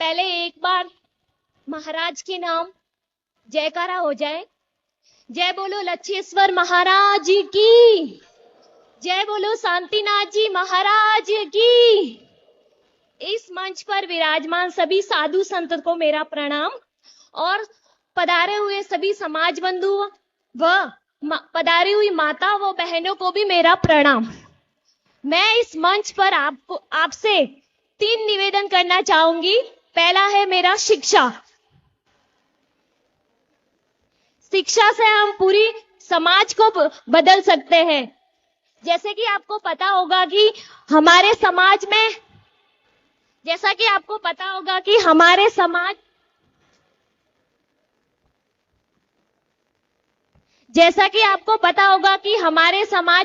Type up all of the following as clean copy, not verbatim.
पहले एक बार महाराज के नाम जयकारा हो जाए। जय बोलो लच्छेश्वर महाराज की, जय बोलो शांतिनाथ जी महाराज की। इस मंच पर विराजमान सभी साधु संत को मेरा प्रणाम और पधारे हुए सभी समाज बंधु व पधारी हुई माता व बहनों को भी मेरा प्रणाम। मैं इस मंच पर आपसे 3 निवेदन करना चाहूंगी। पहला है मेरा शिक्षा। शिक्षा से हम पूरी समाज को बदल सकते हैं। जैसे कि आपको पता होगा कि हमारे समाज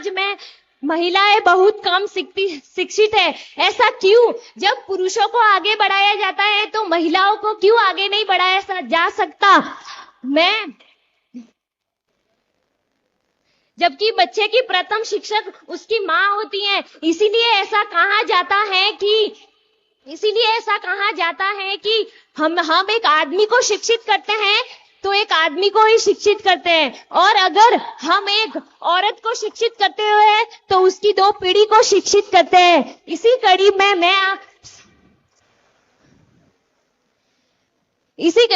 में महिलाएं बहुत कम शिक्षित है। ऐसा क्यों? जब पुरुषों को आगे बढ़ाया जाता है तो महिलाओं को क्यों आगे नहीं बढ़ाया जा सकता? जबकि बच्चे की प्रथम शिक्षक उसकी माँ होती है। इसीलिए ऐसा कहा जाता है कि हम एक आदमी को शिक्षित करते हैं तो एक आदमी को ही शिक्षित करते हैं, और अगर हम एक औरत को शिक्षित करते हैं तो उसकी 2 पीढ़ी को शिक्षित करते हैं। इसी कड़ी में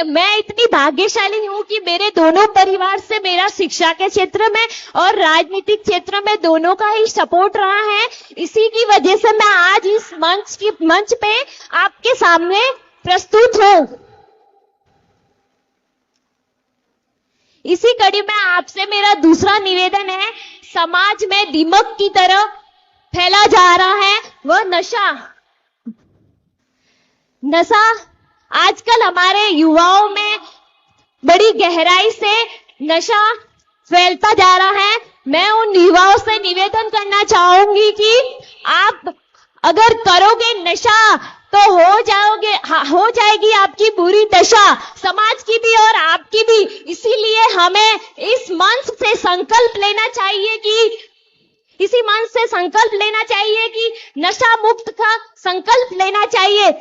मैं इतनी भाग्यशाली हूं कि मेरे दोनों परिवार से मेरा शिक्षा के क्षेत्र में और राजनीतिक क्षेत्र में दोनों का ही सपोर्ट रहा है। इसी की वजह से मैं आज इस मंच पे आपके सामने प्रस्तुत हूं। इसी कड़ी में आपसे मेरा दूसरा निवेदन है। समाज में दीमक की तरह फैला जा रहा है वह नशा आजकल हमारे युवाओं में बड़ी गहराई से नशा फैलता जा रहा है। मैं उन युवाओं से निवेदन करना चाहूंगी कि आप अगर करोगे नशा तो हो जाएगी आपकी बुरी दशा, समाज की भी और आपकी भी। इसीलिए हमें इस मंच से संकल्प लेना चाहिए कि नशा मुक्त का संकल्प लेना चाहिए।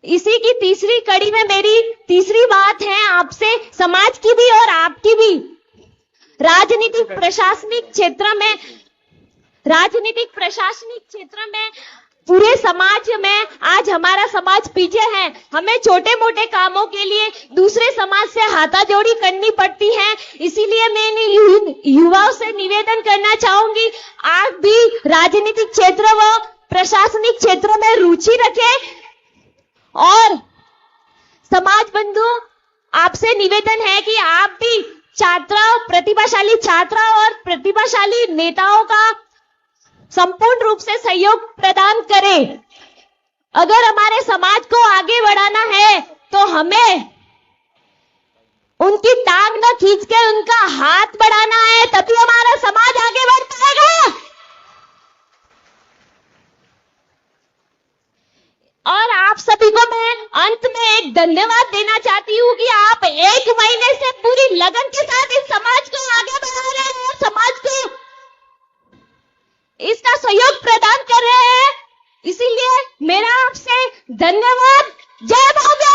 इसी की तीसरी कड़ी में मेरी तीसरी बात है आपसे, समाज की भी और आपकी भी। राजनीतिक प्रशासनिक क्षेत्र में पूरे समाज में आज हमारा समाज पीछे है। हमें छोटे मोटे कामों के लिए दूसरे समाज से हाथाजोड़ी करनी पड़ती है। इसीलिए मैं युवाओं से निवेदन करना चाहूंगी, आप भी राजनीतिक क्षेत्र व प्रशासनिक क्षेत्र में रुचि रखें। और समाज बंधु, आपसे निवेदन है कि आप भी प्रतिभाशाली छात्रा और प्रतिभाशाली नेताओं का संपूर्ण रूप से सहयोग प्रदान करें। अगर हमारे समाज को आगे बढ़ाना है तो हमें उनकी टांग न खींच के उनका हाथ बढ़ाना है, तभी हमारा समाज आगे बढ़ पाएगा। और आप सभी को मैं अंत में एक धन्यवाद देना चाहती हूँ कि आप 1 महीने से पूरी लगन के साथ इस समाज को आगे बढ़ा रहे हैं और समाज को इसका सहयोग प्रदान कर रहे हैं। इसीलिए मेरा आपसे धन्यवाद। जय भारत।